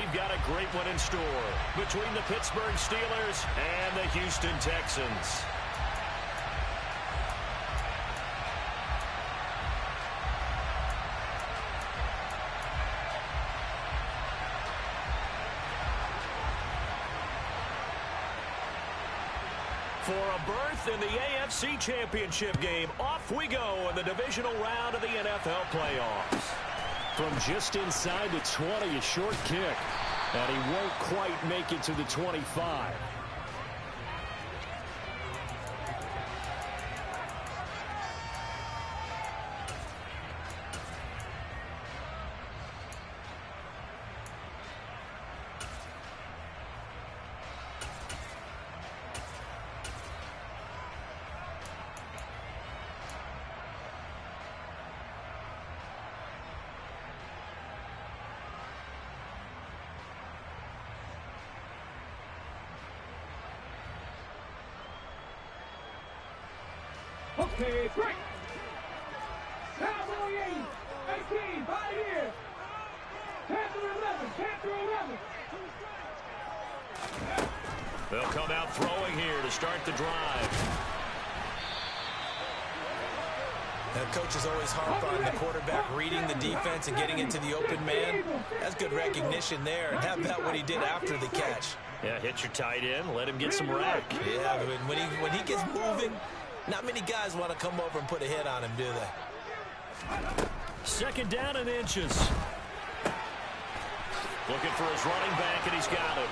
we've got a great one in store between the Pittsburgh Steelers and the Houston Texans. For a berth in the AFC Championship game, off we go in the divisional round of the NFL playoffs. From just inside the 20, a short kick. And he won't quite make it to the 25. Okay, break. Cowboy 18, body here. Panther 11, Panther 11. They'll come out throwing here to start the drive. The coach is always harp on the quarterback reading the defense and getting into the open man. That's good recognition there. And how about what he did after the catch? Yeah, hit your tight end, let him get some rack. Yeah, when he gets moving, not many guys want to come over and put a hit on him, do they? Second down and inches. Looking for his running back, and he's got him.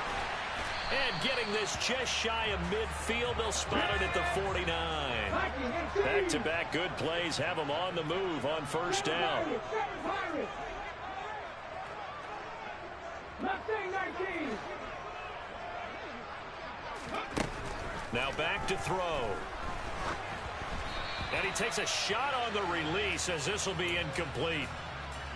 And getting this just shy of midfield, they'll spot it at the 49. Back-to-back good plays have him on the move on first down. Now back to throw. And he takes a shot on the release as this will be incomplete.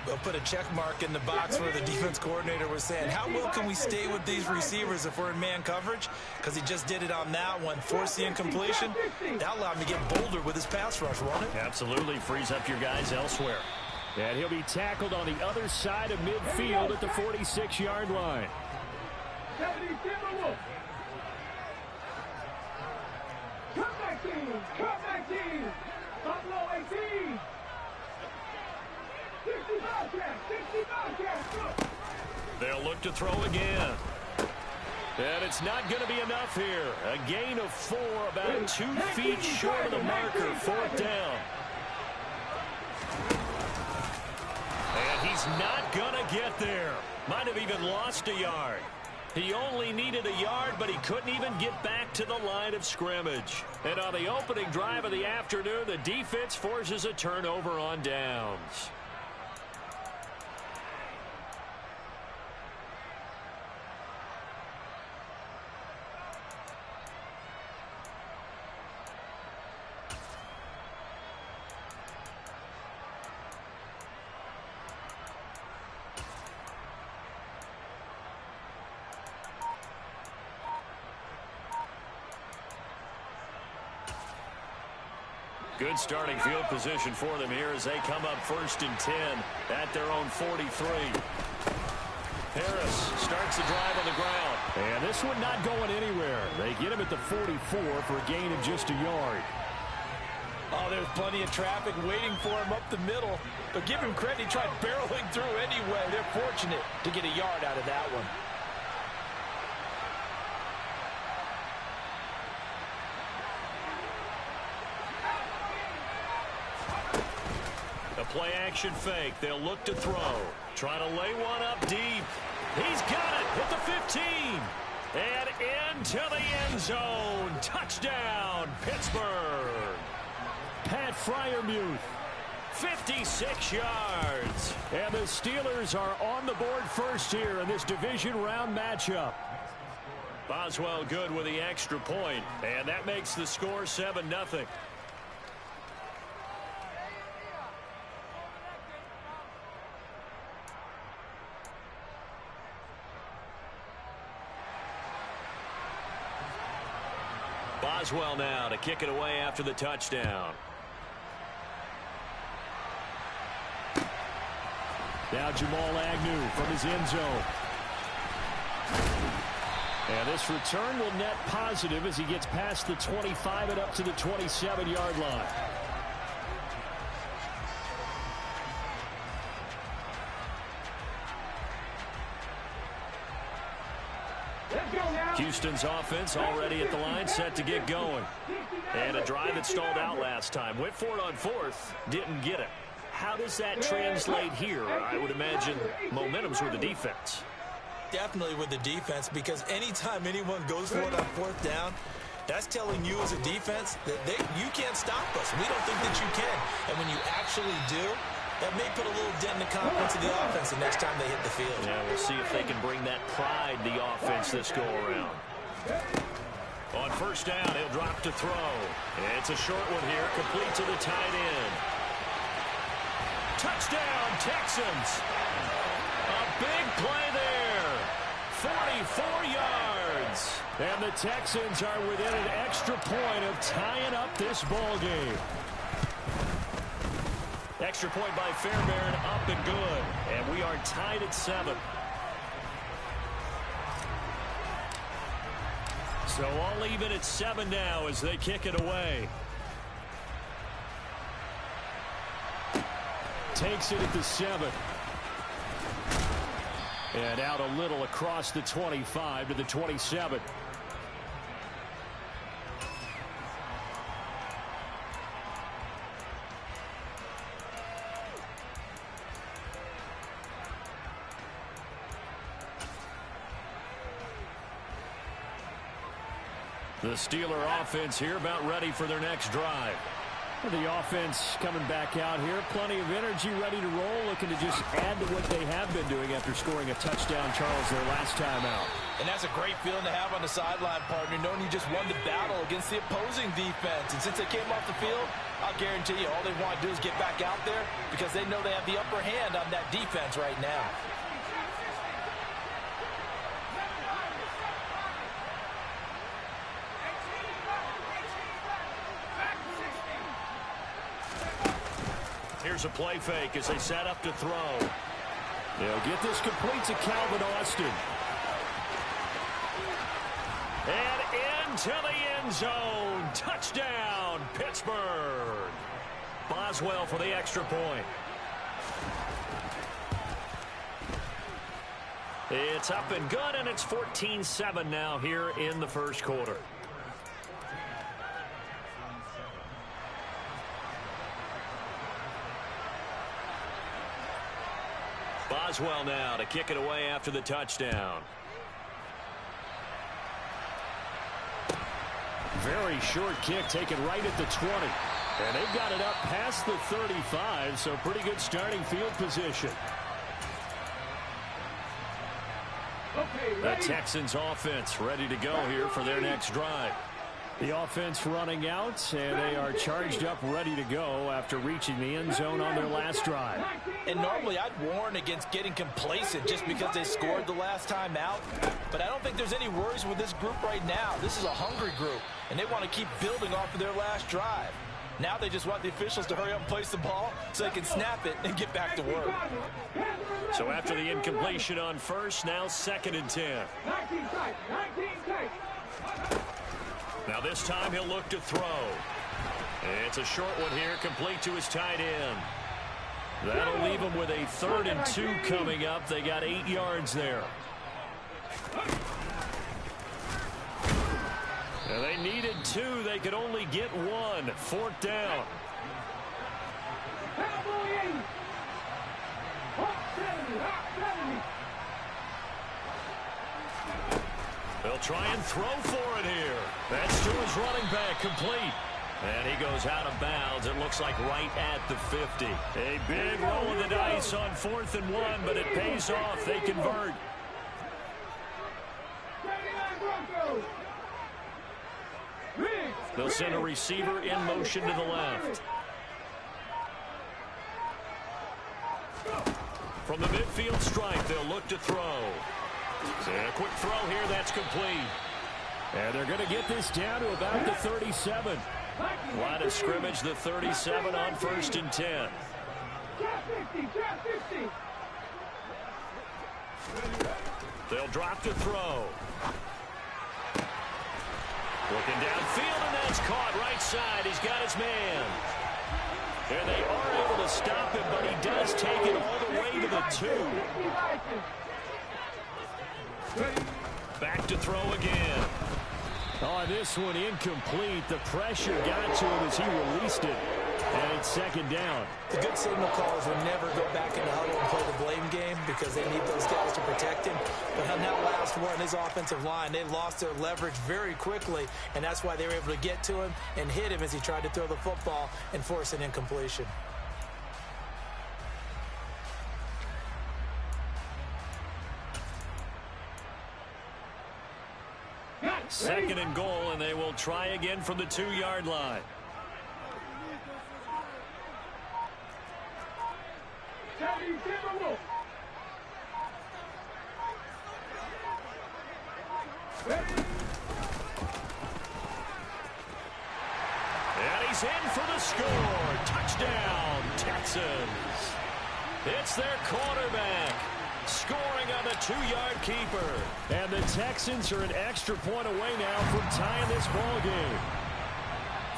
We'll put a check mark in the box where the defense coordinator was saying, how well can we stay with these receivers if we're in man coverage? Because he just did it on that one, force the incompletion. That allowed him to get bolder with his pass rush, won't it? Absolutely, frees up your guys elsewhere. And he'll be tackled on the other side of midfield at the 46-yard line. Comeback team, Buffalo 18. 65. They'll look to throw again. And it's not going to be enough here. A gain of 4, about 2 feet short of the marker, fourth down. And he's not going to get there. Might have even lost a yard. He only needed a yard, but he couldn't even get back to the line of scrimmage. And on the opening drive of the afternoon, the defense forces a turnover on downs. Good starting field position for them here as they come up 1st and 10 at their own 43. Harris starts the drive on the ground. And this one not going anywhere. They get him at the 44 for a gain of just a yard. Oh, there's plenty of traffic waiting for him up the middle. But give him credit, he tried barreling through anyway. They're fortunate to get a yard out of that one. A play-action fake. They'll look to throw. Trying to lay one up deep. He's got it at the 15. And into the end zone. Touchdown, Pittsburgh. Pat Freiermuth. 56 yards. And the Steelers are on the board first here in this division round matchup. Boswell good with the extra point. And that makes the score 7-0. Boswell now to kick it away after the touchdown. Now Jamal Agnew from his end zone. And this return will net positive as he gets past the 25 and up to the 27-yard line. Houston's offense already at the line, set to get going. And a drive that stalled out last time. Went for it on fourth, didn't get it. How does that translate here? I would imagine momentum's with the defense. Definitely with the defense, because anytime anyone goes for it on fourth down, that's telling you as a defense that you can't stop us. We don't think that you can. And when you actually do, that may put a little dent in the confidence of the offense the next time they hit the field. Yeah, we'll see if they can bring that pride in the offense this go-around. On first down, he'll drop to throw. It's a short one here, complete to the tight end. Touchdown, Texans. A big play there. 44 yards. And the Texans are within an extra point of tying up this ball game. Extra point by Fairbairn, up and good. And we are tied at 7. So all even at 7 now as they kick it away. Takes it at the 7. And out a little across the 25 to the 27. The Steeler offense here about ready for their next drive. The offense coming back out here. Plenty of energy, ready to roll, looking to just add to what they have been doing after scoring a touchdown, Charles, their last time out. And that's a great feeling to have on the sideline, partner, knowing you just won the battle against the opposing defense. And since they came off the field, I'll guarantee you all they want to do is get back out there because they know they have the upper hand on that defense right now. Here's a play fake as they set up to throw. They'll get this complete to Calvin Austin. And into the end zone. Touchdown, Pittsburgh. Boswell for the extra point. It's up and good, and it's 14-7 now here in the first quarter. Boswell now to kick it away after the touchdown. Very short kick taken right at the 20. And they've got it up past the 35, so pretty good starting field position. The Texans offense ready to go here for their next drive. The offense running out, and they are charged up, ready to go after reaching the end zone on their last drive. And normally I'd warn against getting complacent just because they scored the last time out. But I don't think there's any worries with this group right now. This is a hungry group, and they want to keep building off of their last drive. Now they just want the officials to hurry up and place the ball so they can snap it and get back to work. So after the incompletion on first, now 2nd and 10. Now this time he'll look to throw. It's a short one here, complete to his tight end. That'll leave him with a 3rd and 2 coming up. They got 8 yards there. And they needed 2. They could only get 1. 4th down. They'll try and throw for it here. That's to his running back, complete. And he goes out of bounds. It looks like right at the 50. A big roll of the dice on 4th and 1, but it pays off. They convert. They'll send a receiver in motion to the left. From the midfield stripe, they'll look to throw. And a quick throw here, that's complete. And they're going to get this down to about the 37. Line of scrimmage, the 37 on 1st and 10. They'll drop to throw. Looking downfield, and that's caught right side. He's got his man. And they are able to stop him, but he does take it all the way to the 2. Back to throw again. On this one, incomplete. The pressure got to him as he released it. And it's second down. The good signal callers would never go back in the huddle and play the blame game because they need those guys to protect him. But on that last one, his offensive line, they lost their leverage very quickly, and that's why they were able to get to him and hit him as he tried to throw the football and force an incompletion. Second and goal, and they will try again from the 2-yard line. And he's in for the score. Touchdown, Texans. It's their quarterback scoring on the 2-yard keeper. And the Texans are an extra point away now from tying this ball game.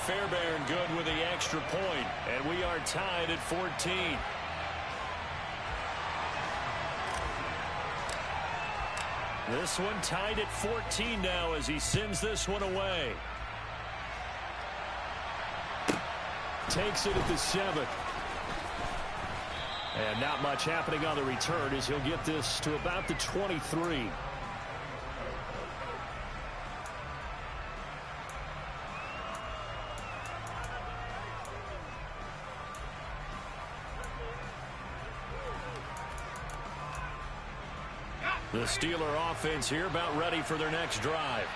Fairbairn good with the extra point, and we are tied at 14. This one tied at 14 now as he sends this one away. Takes it at the 7. And not much happening on the return as he'll get this to about the 23. The Steeler offense here about ready for their next drive.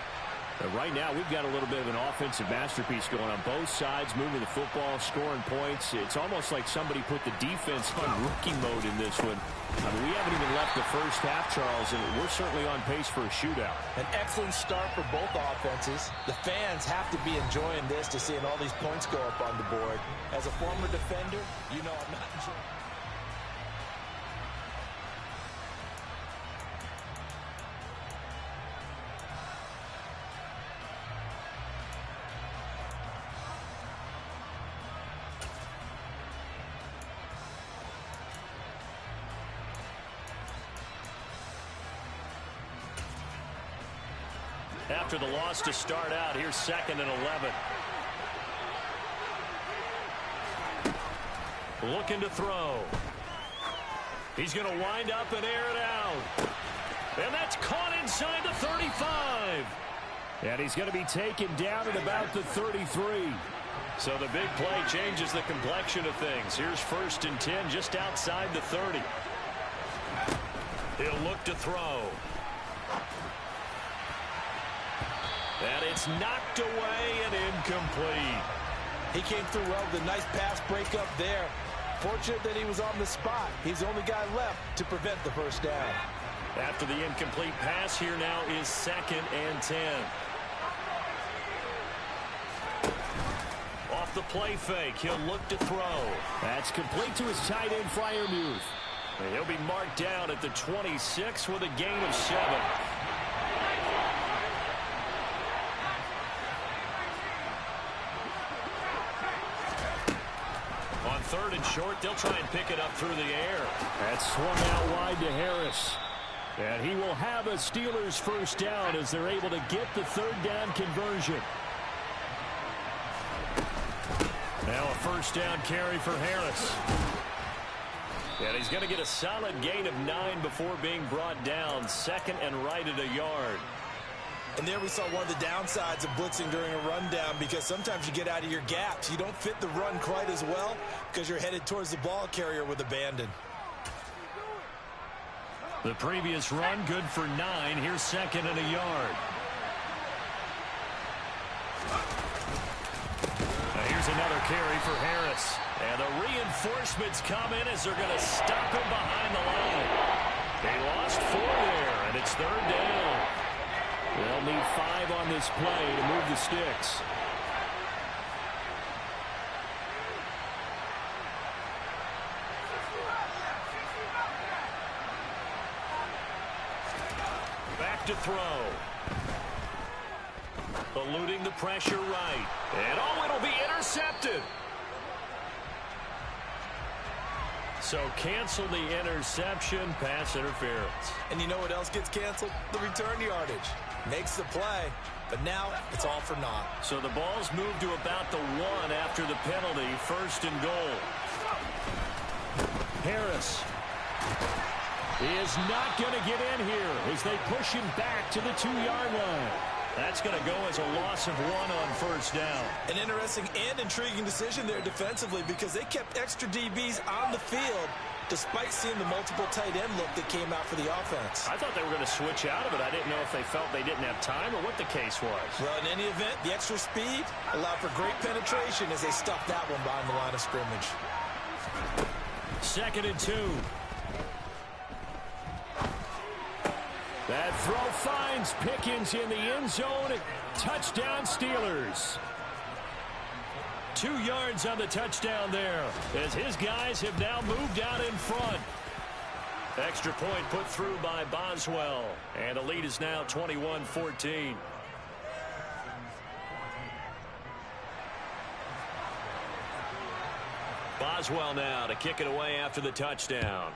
Right now, we've got a little bit of an offensive masterpiece going on both sides, moving the football, scoring points. It's almost like somebody put the defense on rookie mode in this one. I mean, we haven't even left the first half, Charles, and we're certainly on pace for a shootout. An excellent start for both offenses. The fans have to be enjoying this to seeing all these points go up on the board. As a former defender, you know I'm not enjoying. After the loss to start out, here's 2nd and 11. Looking to throw. He's going to wind up and air it out. And that's caught inside the 35. And he's going to be taken down at about the 33. So the big play changes the complexion of things. Here's 1st and 10 just outside the 30. He'll look to throw. And it's knocked away and incomplete. He came through well with a nice pass breakup there. Fortunate that he was on the spot. He's the only guy left to prevent the first down. After the incomplete pass, here now is 2nd and 10. Off the play fake, he'll look to throw. That's complete to his tight end Freiermuth. And he'll be marked down at the 26 with a gain of 7. On 3rd and short, they'll try and pick it up through the air. That's swung out wide to Harris. And he will have a Steelers first down as they're able to get the 3rd down conversion. Now a first down carry for Harris. And he's going to get a solid gain of 9 before being brought down. 2nd and right at a yard. And there we saw one of the downsides of blitzing during a rundown, because sometimes you get out of your gaps. You don't fit the run quite as well because you're headed towards the ball carrier with abandon. The previous run good for 9. Here's 2nd and a yard. Now here's another carry for Harris. And the reinforcements come in as they're going to stop him behind the line. They lost 4 there, and it's 3rd down. They'll need 5 on this play to move the sticks. Back to throw. Eluding the pressure right. And oh, it'll be intercepted. So cancel the interception, pass interference. And you know what else gets canceled? The return yardage. Makes the play, but now it's all for naught. So the ball's moved to about the 1 after the penalty, 1st and goal. Harris is not going to get in here as they push him back to the 2-yard line. That's going to go as a loss of 1 on 1st down. An interesting and intriguing decision there defensively because they kept extra DBs on the field despite seeing the multiple tight end look that came out for the offense. I thought they were going to switch out of it. I didn't know if they felt they didn't have time or what the case was. Well, in any event, the extra speed allowed for great penetration as they stuffed that one behind the line of scrimmage. 2nd and 2. That throw finds Pickens in the end zone. Touchdown Steelers. 2 yards on the touchdown there as his guys have now moved out in front. Extra point put through by Boswell. And the lead is now 21-14. Boswell now to kick it away after the touchdown.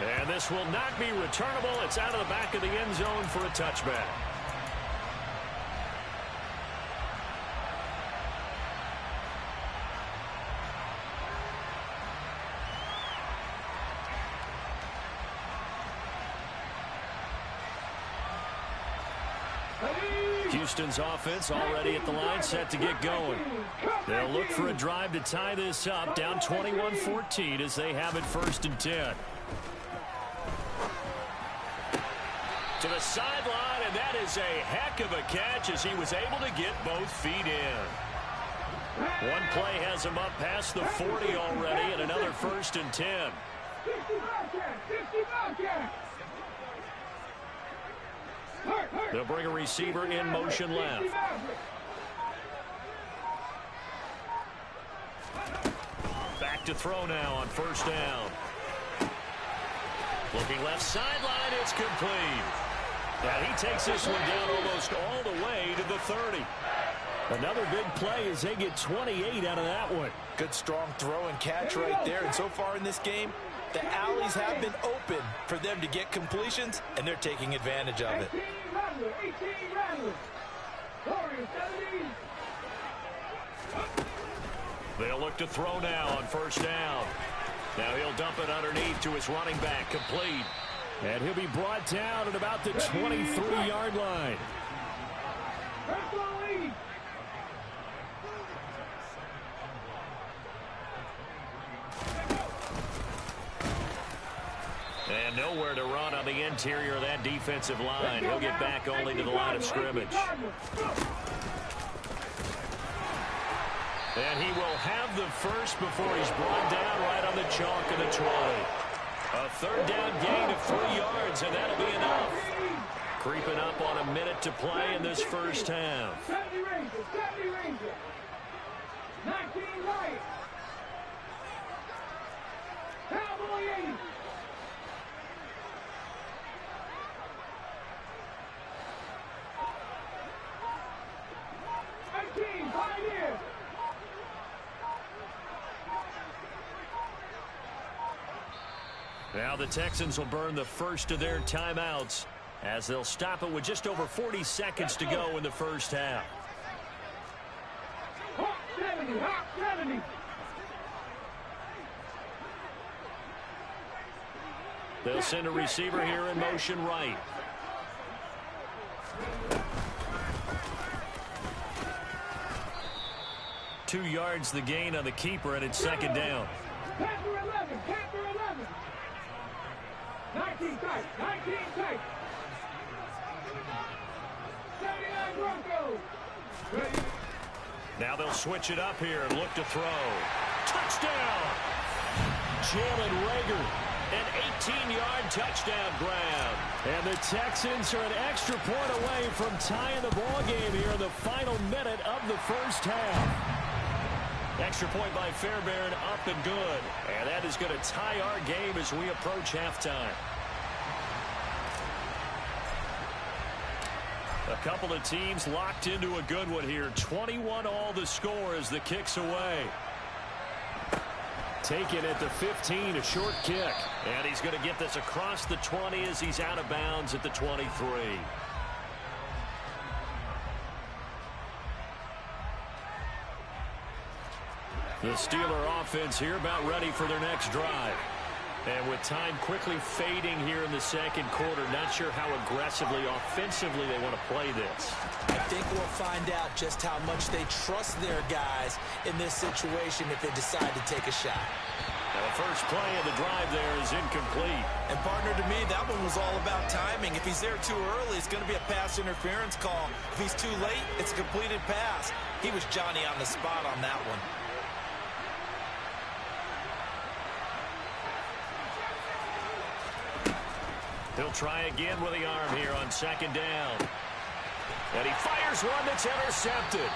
And this will not be returnable. It's out of the back of the end zone for a touchback. Houston's offense already at the line, set to get going. They'll look for a drive to tie this up, down 21-14 as they have it 1st and 10. To the sideline, and that is a heck of a catch as he was able to get both feet in. One play has him up past the 40 already, and another 1st and 10. 65 catch. They'll bring a receiver in motion left. Back to throw now on 1st down. Looking left sideline, it's complete. Now he takes this one down almost all the way to the 30. Another big play as they get 28 out of that one. Good strong throw and catch right there. And so far in this game, the alleys have been open for them to get completions, and they're taking advantage of it. 18 Rattlers. Warriors 70. They'll look to throw now on 1st down. Now he'll dump it underneath to his running back, complete. And he'll be brought down at about the 23-yard line. And nowhere to run on the interior of that defensive line. He'll get back only to the line of scrimmage. And he will have the first before he's brought down right on the chalk of the 20. A 3rd down gain of 3 yards, and that'll be enough. Creeping up on a minute to play in this 1st half. 70 Rangers. 19 right. Cowboy 80. Pioneer. Now the Texans will burn the first of their timeouts as they'll stop it with just over 40 seconds to go in the 1st half. Hawk 70. They'll send a receiver here in motion right. Two yards the gain on the keeper, and it's 2nd down. Panther 11. 19 tight. 79 Broncos. Now they'll switch it up here and look to throw. Touchdown! Jalen Reagor, an 18-yard touchdown grab. And the Texans are an extra point away from tying the ball game here in the final minute of the 1st half. Extra point by Fairbairn, up and good. And that is going to tie our game as we approach halftime. A couple of teams locked into a good one here. 21 all the score as the kick's away. Taken at the 15, a short kick. And he's going to get this across the 20 as he's out of bounds at the 23. The Steeler offense here about ready for their next drive. And with time quickly fading here in the second quarter, not sure how aggressively, offensively they want to play this. I think we'll find out just how much they trust their guys in this situation if they decide to take a shot. Now the first play of the drive there is incomplete. And partner, to me, that one was all about timing. If he's there too early, it's going to be a pass interference call. If he's too late, it's a completed pass. He was Johnny on the spot on that one. He'll try again with the arm here on second down. And he fires one that's intercepted.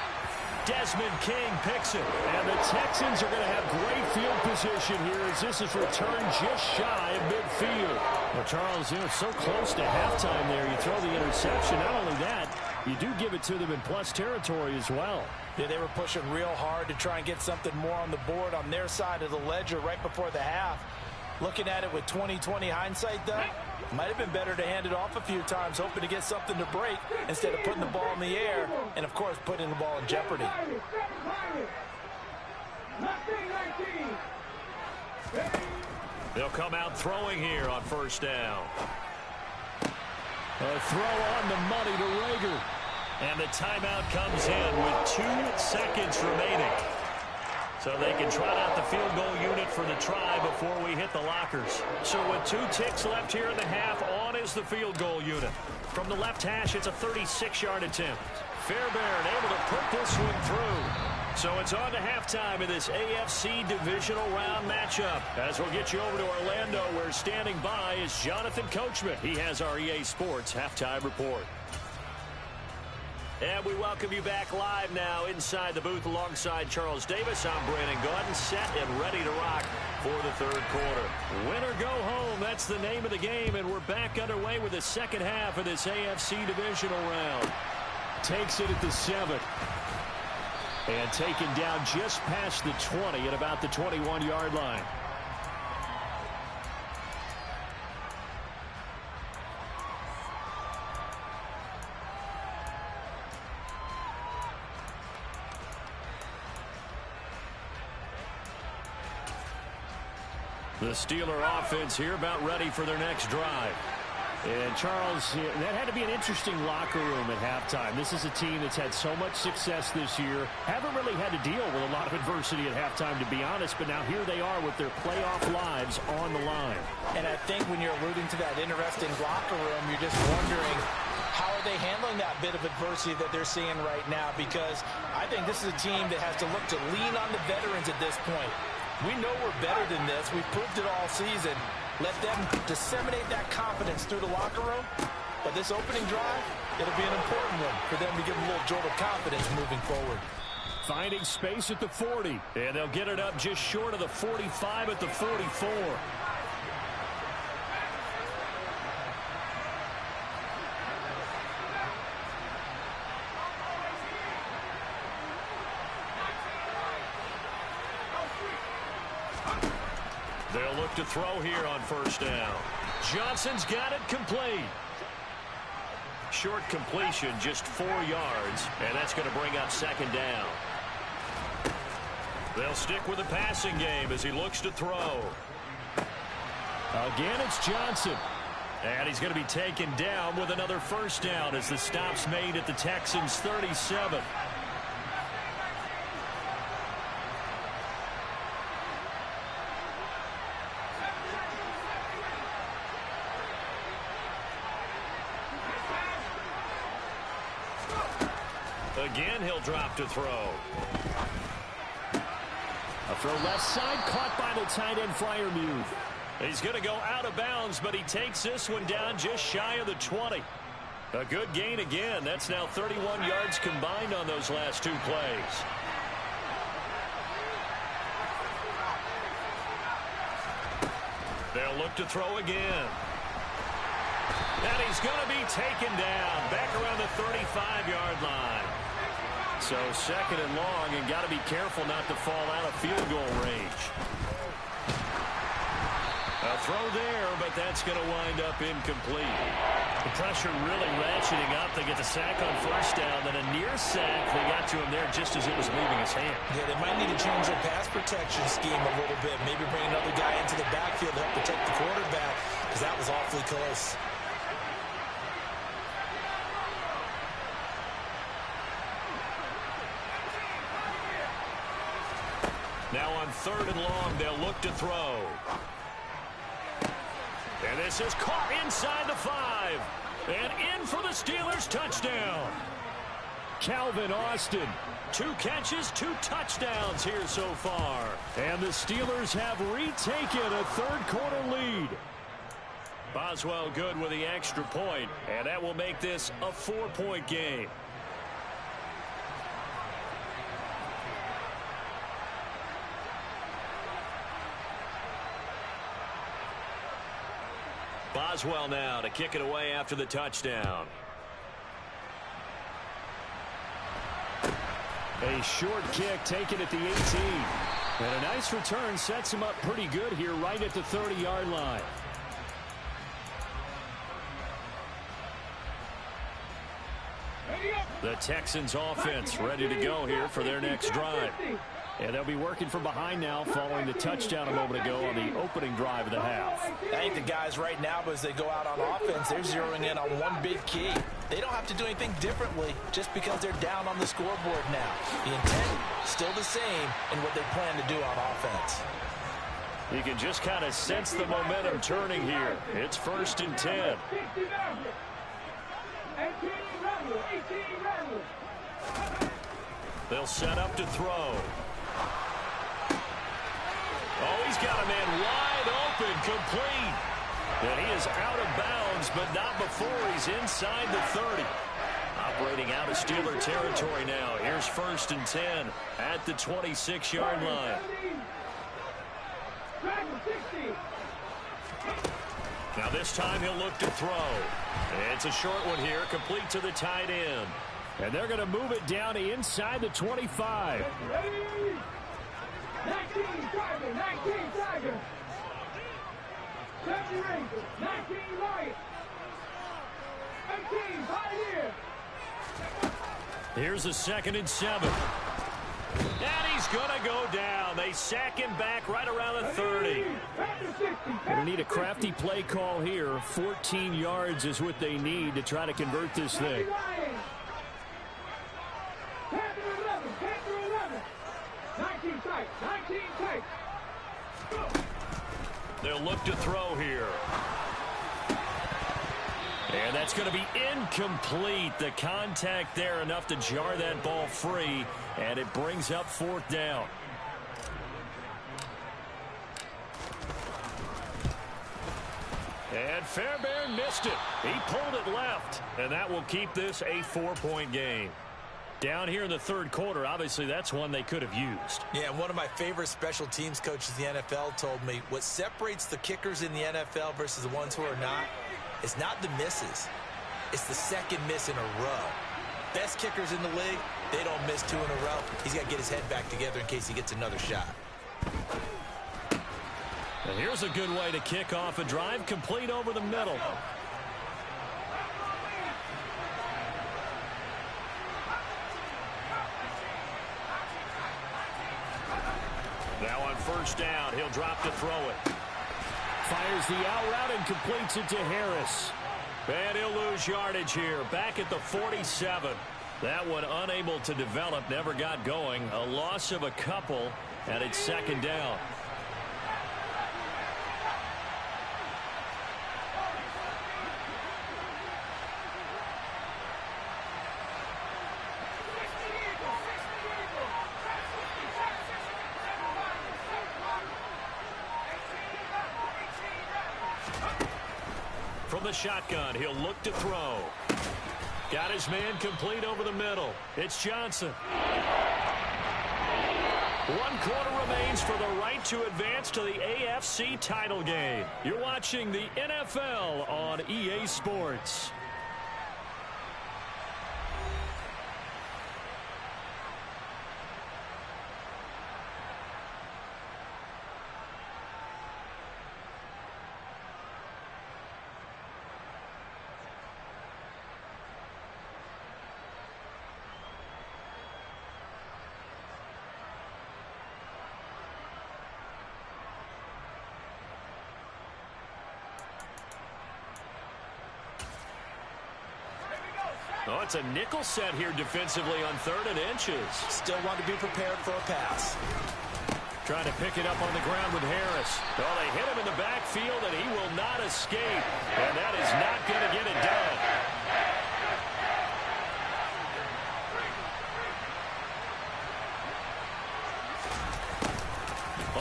Desmond King picks it. And the Texans are going to have great field position here as this is returned just shy of midfield. Well, Charles, so close to halftime there. You throw the interception. Not only that, you do give it to them in plus territory as well. Yeah, they were pushing real hard to try and get something more on the board on their side of the ledger right before the half. Looking at it with 20/20 hindsight, though, might have been better to hand it off a few times, hoping to get something to break instead of putting the ball in the air and, of course, putting the ball in jeopardy. They'll come out throwing here on first down. A throw on the money to Rager. And the timeout comes in with 2 seconds remaining. So they can trot out the field goal unit for the try before we hit the lockers. So with 2 ticks left here in the half, on is the field goal unit. From the left hash, it's a 36-yard attempt. Fairbairn able to put this one through. So it's on to halftime in this AFC Divisional Round matchup. As we'll get you over to Orlando, where standing by is Jonathan Coachman. He has our EA Sports Halftime Report. And we welcome you back live now inside the booth alongside Charles Davis. I'm Brandon Gaudin, set and ready to rock for the third quarter. Win or go home, that's the name of the game, and we're back underway with the second half of this AFC Divisional Round. Takes it at the 7. And taken down just past the 20 at about the 21-yard line. The Steeler offense here about ready for their next drive. And Charles, that had to be an interesting locker room at halftime. This is a team that's had so much success this year. Haven't really had to deal with a lot of adversity at halftime, to be honest. But now here they are with their playoff lives on the line. And I think when you're alluding to that interesting locker room, you're just wondering, how are they handling that bit of adversity that they're seeing right now? Because I think this is a team that has to look to lean on the veterans at this point. We know we're better than this. We've proved it all season. Let them disseminate that confidence through the locker room. But this opening drive, it'll be an important one for them to give them a little jolt of confidence moving forward. Finding space at the 40. And they'll get it up just short of the 45 at the 44. They'll look to throw here on first down. Johnson's got it complete. Short completion, just 4 yards, and that's going to bring up second down. They'll stick with the passing game as he looks to throw. Again, it's Johnson. And he's going to be taken down with another first down as the stop's made at the Texans' 37. Again, he'll drop to throw. A throw left side, caught by the tight end Freiermuth. He's going to go out of bounds, but he takes this one down just shy of the 20. A good gain again. That's now 31 yards combined on those last 2 plays. They'll look to throw again. And he's going to be taken down back around the 35-yard line. So second and long, and got to be careful not to fall out of field goal range. A throw there, but that's going to wind up incomplete. The pressure really ratcheting up. They get the sack on first down, then a near sack. They got to him there just as it was leaving his hand. Yeah, they might need to change their pass protection scheme a little bit. Maybe bring another guy into the backfield to help protect the quarterback, because that was awfully close. Now on third and long, they'll look to throw. And this is caught inside the 5. And in for the Steelers touchdown. Calvin Austin, 2 catches, 2 touchdowns here so far. And the Steelers have retaken a third-quarter lead. Boswell good with the extra point, and that will make this a 4-point game. Boswell now to kick it away after the touchdown. A short kick taken at the 18. And a nice return sets him up pretty good here right at the 30-yard line. The Texans offense ready to go here for their next drive. And they'll be working from behind now following the touchdown a moment ago on the opening drive of the half. I think the guys right now, as they go out on offense, they're zeroing in on one big key. They don't have to do anything differently just because they're down on the scoreboard now. The intent still the same in what they plan to do on offense. You can just kind of sense the momentum turning here. It's 1st and 10. They'll set up to throw. Oh, he's got a man wide open, complete. And he is out of bounds, but not before he's inside the 30. Operating out of Steeler territory now. Here's 1st and 10 at the 26-yard line. Now this time he'll look to throw. It's a short one here, complete to the tight end. And they're going to move it down to inside the 25. 19 Tiger, 19 Tiger. 70 Rangers, 19 Lions. 18 Pioneer. Here's a 2nd and 7. And he's going to go down. They sack him back right around the 30. They need a crafty play call here. 14 yards is what they need to try to convert this thing. They'll look to throw here. And that's going to be incomplete. The contact there enough to jar that ball free, and it brings up 4th down. And Fairbairn missed it. He pulled it left, and that will keep this a 4-point game. Down here in the 3rd quarter, obviously that's one they could have used. Yeah, one of my favorite special teams coaches in the NFL told me what separates the kickers in the NFL versus the ones who are not is not the misses. It's the second miss in a row. Best kickers in the league, they don't miss 2 in a row. He's got to get his head back together in case he gets another shot. And here's a good way to kick off a drive, complete over the middle. Now on 1st down, he'll drop to throw it. Fires the out route and completes it to Harris. And he'll lose yardage here, back at the 47. That one unable to develop, never got going. A loss of a couple, and it's 2nd down. From the shotgun, he'll look to throw. Got his man complete over the middle. It's Johnson. 1 quarter remains for the right to advance to the AFC title game. You're watching the NFL on EA Sports. Oh, it's a nickel set here defensively on 3rd and inches. Still want to be prepared for a pass. Trying to pick it up on the ground with Harris. Oh, they hit him in the backfield, and he will not escape. And that is not going to get it done.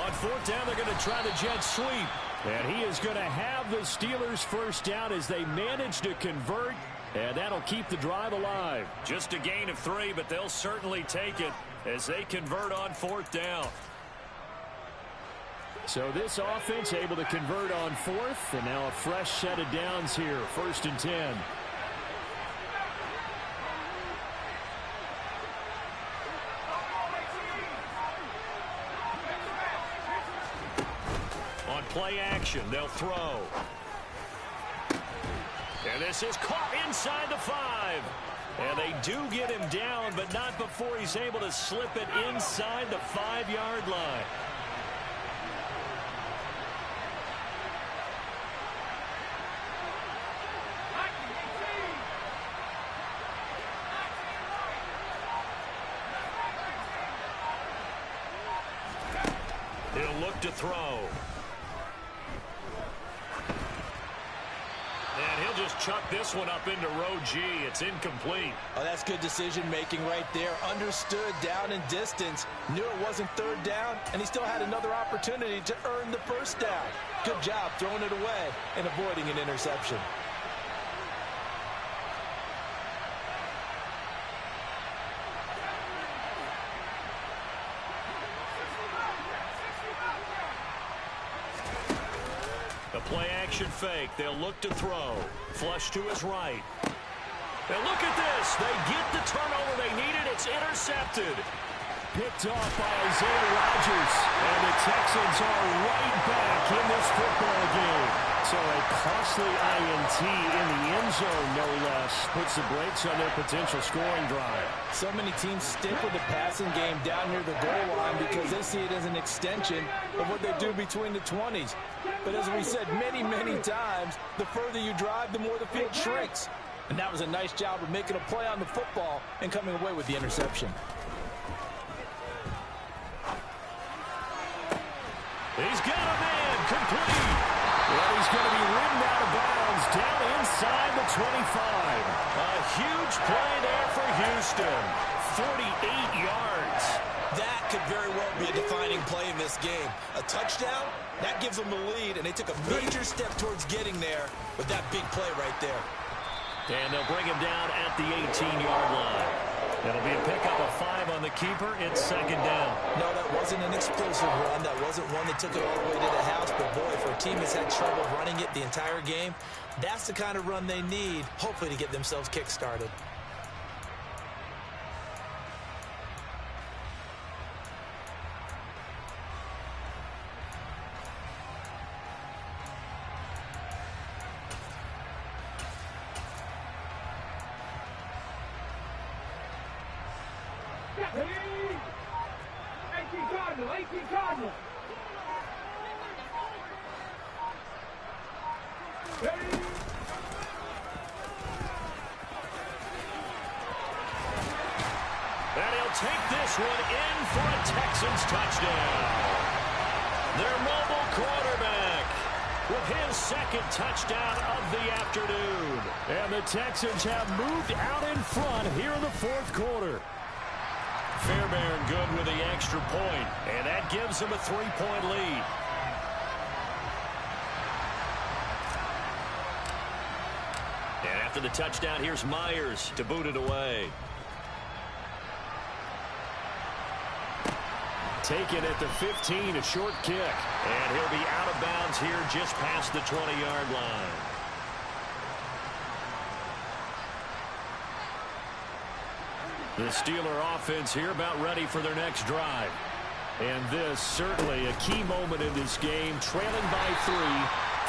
On 4th down, they're going to try the jet sweep. And he is going to have the Steelers first down as they manage to convert. And that'll keep the drive alive. Just a gain of 3, but they'll certainly take it as they convert on 4th down. So this offense able to convert on 4th, and now a fresh set of downs here, 1st and 10. On play action, they'll throw. And this is caught inside the 5. And they do get him down, but not before he's able to slip it inside the 5-yard line. He'll look to throw. And he'll just chuck this one up into row G. It's incomplete. Oh, that's good decision-making right there. Understood down and distance. Knew it wasn't 3rd down, and he still had another opportunity to earn the 1st down. Good job throwing it away and avoiding an interception. Play action fake. They'll look to throw. Flush to his right. And look at this. They get the turnover they needed. It's intercepted. Picked off by Isaiah Rodgers. And the Texans are right back in this football game. So a costly INT in the end zone, no less, puts the brakes on their potential scoring drive. So many teams stick with the passing game down near the goal line because they see it as an extension of what they do between the 20s. But as we said many, many times, the further you drive, the more the field shrinks. And that was a nice job of making a play on the football and coming away with the interception. He's got a man complete. Well, he's going to be ridden out of bounds down inside the 25. A huge play there for Houston. 48 yards. That could very well be a defining play in this game. A touchdown, that gives them the lead, and they took a major step towards getting there with that big play right there. And they'll bring him down at the 18-yard line. It'll be a pickup of 5 on the keeper. It's 2nd down. No, that wasn't an explosive run. That wasn't one that took it all the way to the house. But, boy, for a team that's had trouble running it the entire game, that's the kind of run they need, hopefully, to get themselves kick-started. Cardinal. And he'll take this one in for a Texans touchdown. Their mobile quarterback with his 2nd touchdown of the afternoon. And the Texans have moved out in front here in the 4th quarter. Fairbairn good with the extra point, and that gives them a 3-point lead. And after the touchdown, here's Myers to boot it away. Taken at the 15, a short kick. And he'll be out of bounds here just past the 20-yard line. The Steeler offense here about ready for their next drive. And this certainly a key moment in this game, trailing by 3,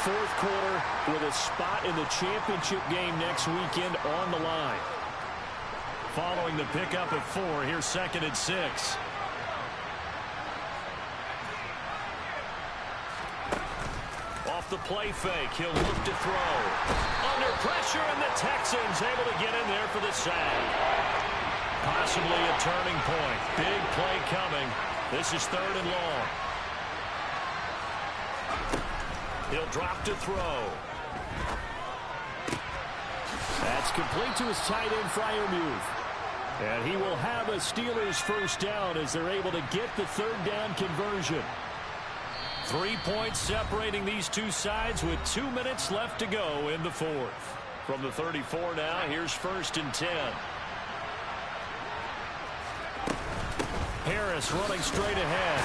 fourth quarter with a spot in the championship game next weekend on the line. Following the pickup of 4, here's 2nd and 6. Off the play fake, he'll look to throw. Under pressure, and the Texans able to get in there for the sack. Possibly a turning point. Big play coming. This is 3rd and long. He'll drop to throw. That's complete to his tight end, Freiermuth. And he will have a Steelers first down as they're able to get the 3rd down conversion. 3 points separating these two sides with 2 minutes left to go in the 4th. From the 34 now, here's 1st and 10. Harris running straight ahead.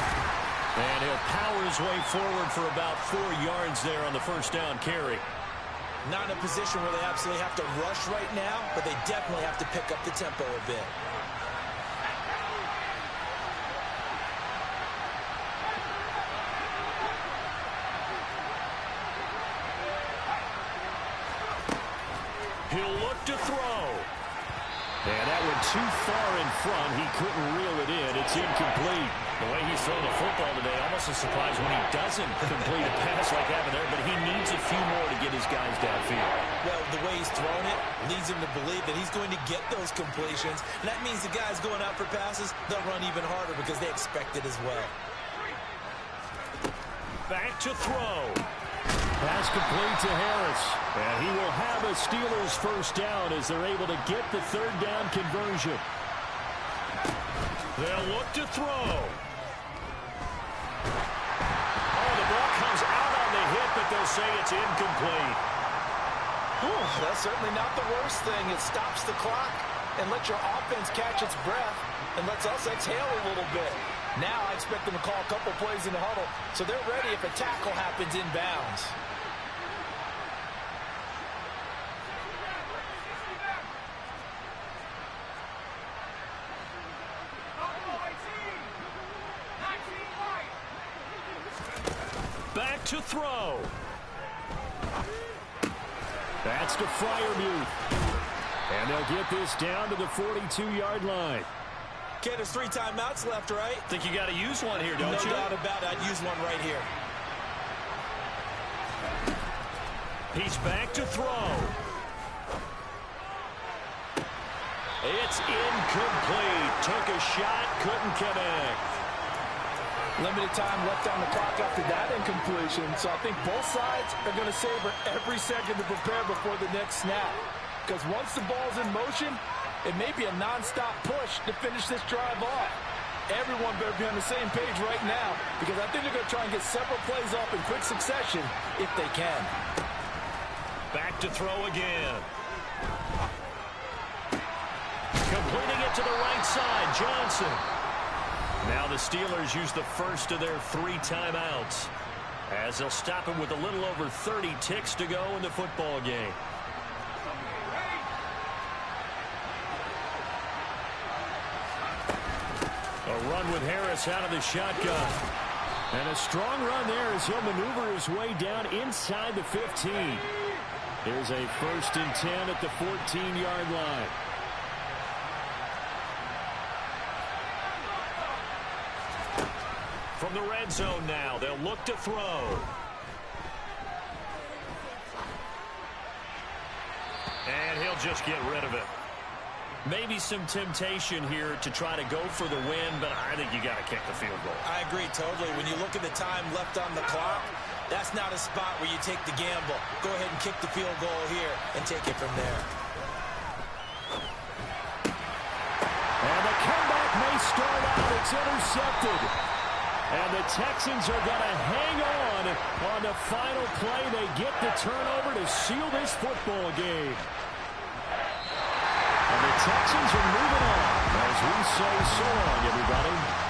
And he'll power his way forward for about 4 yards there on the first down carry. Not in a position where they absolutely have to rush right now, but they definitely have to pick up the tempo a bit. He'll look to throw. And that went too far in front. He couldn't reel it in. It's incomplete. The way he's thrown the football today, almost a surprise when he doesn't complete a pass like that there, but he needs a few more to get his guys downfield. Well, the way he's thrown it leads him to believe that he's going to get those completions. And that means the guys going out for passes, they'll run even harder because they expect it as well. Back to throw. Pass complete to Harris. And he will have a Steelers first down as they're able to get the 3rd down conversion. They'll look to throw. Oh, the ball comes out on the hit, but they'll say it's incomplete. Whew, that's certainly not the worst thing. It stops the clock and lets your offense catch its breath and lets us exhale a little bit. Now I expect them to call a couple plays in the huddle, so they're ready if a tackle happens inbounds. Back to throw. That's to Freiermuth. And they'll get this down to the 42-yard line. Okay, there's 3 timeouts left, right? Think you got to use one here, don't you? No doubt about it. I'd use one right here. He's back to throw. It's incomplete. Took a shot, couldn't connect. Limited time left on the clock after that incompletion, so I think both sides are going to savor every second to prepare before the next snap. Because once the ball's in motion, it may be a non-stop push to finish this drive off. Everyone better be on the same page right now, because I think they're going to try and get several plays off in quick succession if they can. Back to throw again. Completing it to the right side, Johnson. Now the Steelers use the first of their 3 timeouts as they'll stop him with a little over 30 ticks to go in the football game. A run with Harris out of the shotgun. And a strong run there as he'll maneuver his way down inside the 15. Here's a 1st and 10 at the 14-yard line. From the red zone now, they'll look to throw. And he'll just get rid of it. Maybe some temptation here to try to go for the win, but I think you got to kick the field goal. I agree totally. When you look at the time left on the clock, that's not a spot where you take the gamble. Go ahead and kick the field goal here and take it from there. And the comeback may start out. It's intercepted. And the Texans are going to hang on the final play. They get the turnover to seal this football game. And the Texans are moving on as we say so long, everybody.